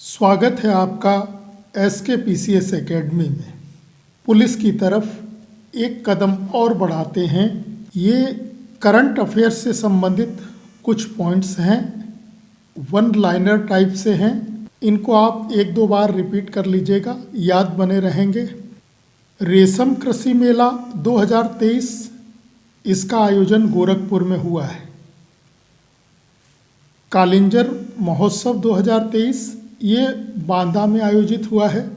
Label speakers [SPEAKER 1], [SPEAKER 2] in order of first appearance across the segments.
[SPEAKER 1] स्वागत है आपका SKPCS एकेडमी में। पुलिस की तरफ एक कदम और बढ़ाते हैं। ये करंट अफेयर्स से संबंधित कुछ पॉइंट्स हैं, वन लाइनर टाइप से हैं। इनको आप एक दो बार रिपीट कर लीजिएगा, याद बने रहेंगे। रेशम कृषि मेला 2023, इसका आयोजन गोरखपुर में हुआ है। कालिंजर महोत्सव 2023 ये बांदा में आयोजित हुआ है।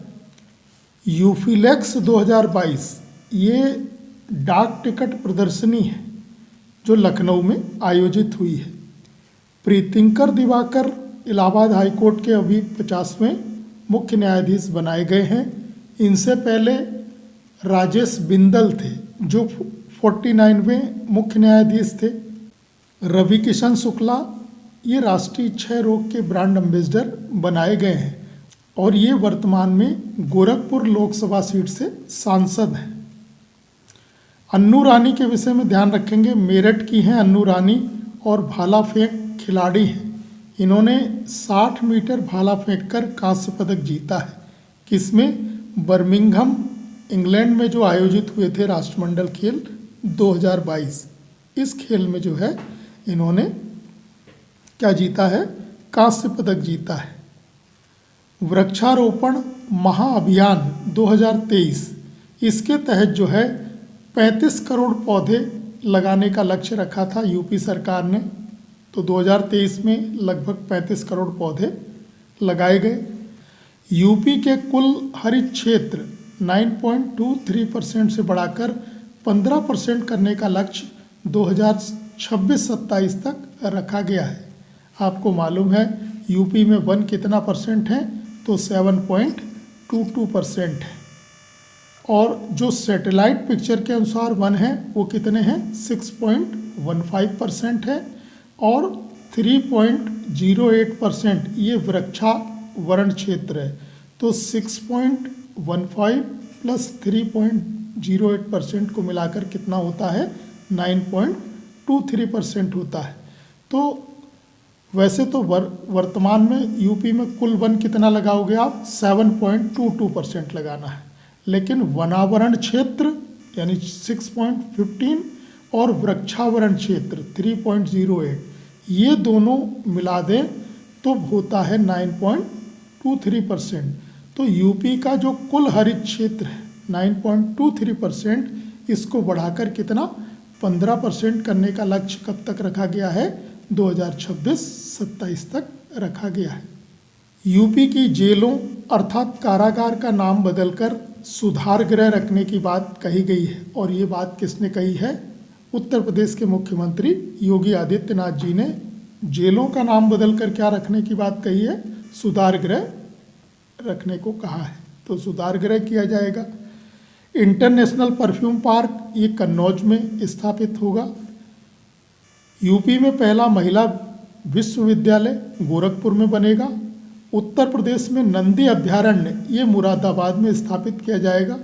[SPEAKER 1] यूफिलेक्स 2022 ये डाक टिकट प्रदर्शनी है जो लखनऊ में आयोजित हुई है। प्रीतिंकर दिवाकर इलाहाबाद हाईकोर्ट के अभी 50वें मुख्य न्यायाधीश बनाए गए हैं। इनसे पहले राजेश बिंदल थे जो 49वें मुख्य न्यायाधीश थे। रवि किशन शुक्ला ये राष्ट्रीय क्षय रोग के ब्रांड एम्बेसडर बनाए गए हैं और ये वर्तमान में गोरखपुर लोकसभा सीट से सांसद हैं। अन्नू रानी के विषय में ध्यान रखेंगे। मेरठ की हैं अन्नू रानी और भाला फेंक खिलाड़ी हैं। इन्होंने 60 मीटर भाला फेंक कर कांस्य पदक जीता है। किसमें? बर्मिंघम इंग्लैंड में जो आयोजित हुए थे राष्ट्रमंडल खेल 2022। इस खेल में जो है इन्होंने क्या जीता है? कांस्य पदक जीता है। वृक्षारोपण महाअभियान 2023, इसके तहत जो है 35 करोड़ पौधे लगाने का लक्ष्य रखा था यूपी सरकार ने। तो 2023 में लगभग 35 करोड़ पौधे लगाए गए। यूपी के कुल हरित क्षेत्र 9.23% से बढ़ाकर 15% करने का लक्ष्य 2026-27 तक रखा गया है। आपको मालूम है यूपी में वन कितना परसेंट है? तो 7.22% है। और जो सैटेलाइट पिक्चर के अनुसार वन है वो कितने हैं? 6.15% है। और 3.08% ये वृक्षावरण क्षेत्र है। तो 6.15 प्लस 3.08% को मिलाकर कितना होता है? 9.23% होता है। तो वैसे तो वर्तमान में यूपी में कुल वन कितना लगाओगे आप? 7.22% लगाना है। लेकिन वनावरण क्षेत्र यानी 6.15 और वृक्षावरण क्षेत्र 3.08 ये दोनों मिला दें तो होता है 9.23%। तो यूपी का जो कुल हरित क्षेत्र है 9.23%, इसको बढ़ाकर कितना? 15% करने का लक्ष्य कब तक रखा गया है? 2026-27 तक रखा गया है। यूपी की जेलों अर्थात कारागार का नाम बदलकर सुधार गृह रखने की बात कही गई है। और ये बात किसने कही है? उत्तर प्रदेश के मुख्यमंत्री योगी आदित्यनाथ जी ने जेलों का नाम बदलकर क्या रखने की बात कही है? सुधार गृह रखने को कहा है। तो सुधार गृह किया जाएगा। इंटरनेशनल परफ्यूम पार्क ये कन्नौज में स्थापित होगा। यूपी में पहला महिला विश्वविद्यालय गोरखपुर में बनेगा। उत्तर प्रदेश में नंदी अभ्यारण्य ये मुरादाबाद में स्थापित किया जाएगा।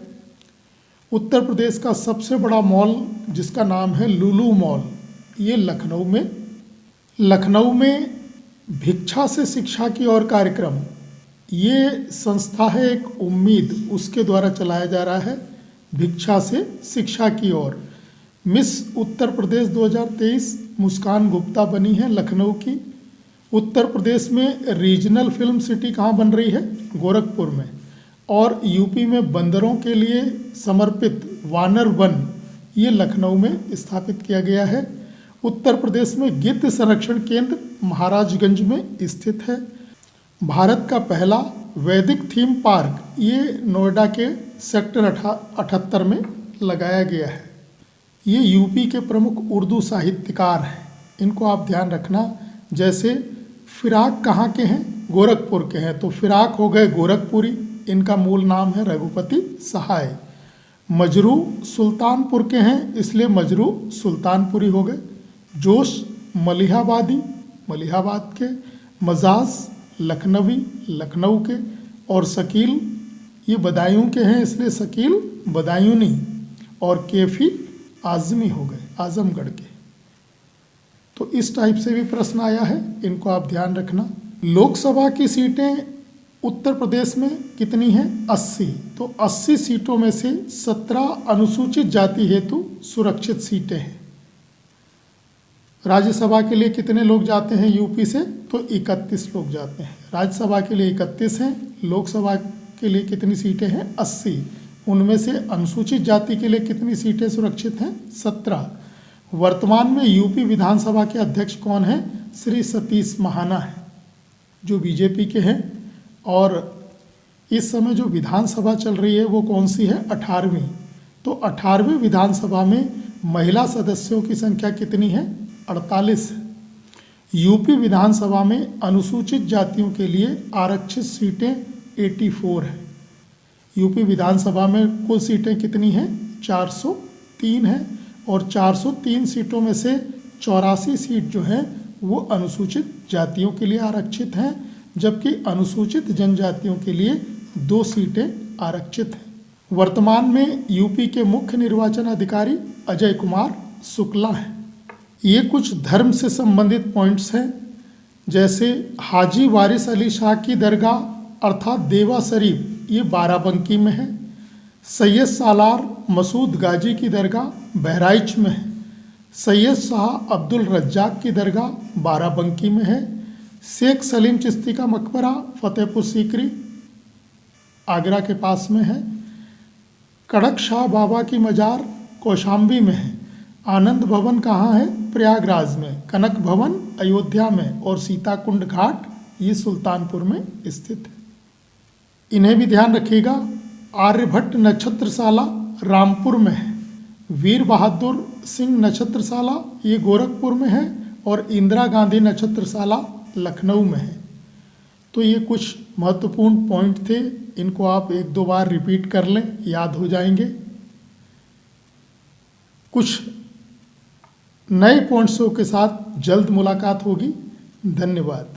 [SPEAKER 1] उत्तर प्रदेश का सबसे बड़ा मॉल जिसका नाम है लुलु मॉल ये लखनऊ में भिक्षा से शिक्षा की ओर कार्यक्रम ये संस्था है एक उम्मीद, उसके द्वारा चलाया जा रहा है। भिक्षा से शिक्षा की ओर। मिस उत्तर प्रदेश 2023 मुस्कान गुप्ता बनी है लखनऊ की। उत्तर प्रदेश में रीजनल फिल्म सिटी कहाँ बन रही है? गोरखपुर में। और यूपी में बंदरों के लिए समर्पित वानर वन ये लखनऊ में स्थापित किया गया है। उत्तर प्रदेश में गिद्ध संरक्षण केंद्र महाराजगंज में स्थित है। भारत का पहला वैदिक थीम पार्क ये नोएडा के सेक्टर 78 में लगाया गया है। ये यूपी के प्रमुख उर्दू साहित्यकार हैं, इनको आप ध्यान रखना। जैसे फिराक कहाँ के हैं? गोरखपुर के हैं। तो फिराक हो गए गोरखपुरी, इनका मूल नाम है रघुपति सहाय। मजरू सुल्तानपुर के हैं इसलिए मजरू सुल्तानपुरी हो गए। जोश मलिहाबादी मलिहाबाद के। मजाज लखनवी लखनऊ के। और शकील ये बदायूं के हैं इसलिए शकील बदायूनी। और कैफी आज़मी हो गए आज़मगढ़ के। तो इस टाइप से भी प्रश्न आया है, इनको आप ध्यान रखना। लोकसभा की सीटें उत्तर प्रदेश में कितनी है? 80। तो 80 सीटों में से 17 अनुसूचित जाति हेतु सुरक्षित सीटें हैं। राज्यसभा के लिए कितने लोग जाते हैं यूपी से? तो 31 लोग जाते हैं। राज्यसभा के लिए 31 हैं, लोकसभा के लिए कितनी सीटें हैं? 80। उनमें से अनुसूचित जाति के लिए कितनी सीटें सुरक्षित हैं? 17। वर्तमान में यूपी विधानसभा के अध्यक्ष कौन हैं? श्री सतीश महाना है, जो बीजेपी के हैं। और इस समय जो विधानसभा चल रही है वो कौन सी है? 18वीं। तो 18वीं विधानसभा में महिला सदस्यों की संख्या कितनी है? 48 है। यूपी विधानसभा में अनुसूचित जातियों के लिए आरक्षित सीटें 84 हैं। यूपी विधानसभा में कुल सीटें कितनी हैं? 403 हैं। और 403 सीटों में से 84 सीट जो हैं वो अनुसूचित जातियों के लिए आरक्षित हैं, जबकि अनुसूचित जनजातियों के लिए 2 सीटें आरक्षित हैं। वर्तमान में यूपी के मुख्य निर्वाचन अधिकारी अजय कुमार शुक्ला हैं। ये कुछ धर्म से संबंधित पॉइंट्स हैं, जैसे हाजी वारिस अली शाह की दरगाह अर्थात देवा शरीफ, ये बाराबंकी में है। सैयद सालार मसूद गाजी की दरगाह बहराइच में है। सैयद शाह अब्दुल रज्जाक की दरगाह बाराबंकी में है। शेख सलीम चिश्ती का मकबरा फतेहपुर सीकरी आगरा के पास में है। कड़क शाह बाबा की मजार कौशाम्बी में है। आनंद भवन कहाँ है? प्रयागराज में। कनक भवन अयोध्या में। और सीताकुंड घाट ये सुल्तानपुर में स्थित है। इन्हें भी ध्यान रखिएगा। आर्यभट्ट नक्षत्रशाला रामपुर में है। वीर बहादुर सिंह नक्षत्रशाला ये गोरखपुर में है। और इंदिरा गांधी नक्षत्रशाला लखनऊ में है। तो ये कुछ महत्वपूर्ण पॉइंट थे, इनको आप 1-2 बार रिपीट कर लें, याद हो जाएंगे। कुछ नए पॉइंट्सों के साथ जल्द मुलाकात होगी। धन्यवाद।